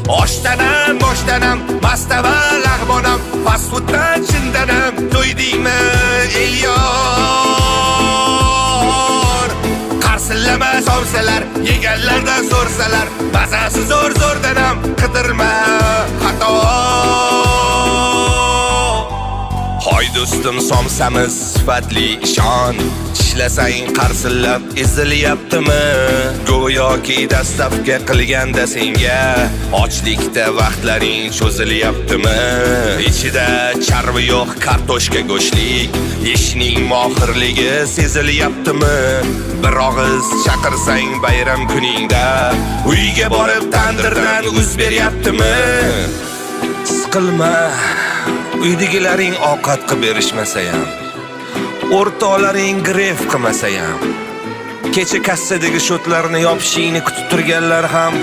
Oshdanam, boshdanam, mastava lag'monam, fast fooddan chindanam, to'ydingmi Elyor? Qarsillama somsalar, yeganlardan so'rsalar, mazasi zo'r-zo'rdanam, qidirma xato. Hoy do'stim, somsamiz sifatli ishon, ishlasang qarsillab ezilyaptimi? Go'yoki dastlabki qilganda senga ochlikda vaqtlaring cho'zilyaptimi? Ichida charvi yo'q kartoshka go'shlik, ishning mohirligi sezilyaptimi? Bir og'iz chaqirsang bayram kuningda uyga borib tandirdan uz beryaptimi? Siqilma, uydagilaring ovqat qilib berishmasa ham, o'rtoqlaring gref qilmasa ham, kecha kassadagi shotlarni yopishingni kutib turganlar ham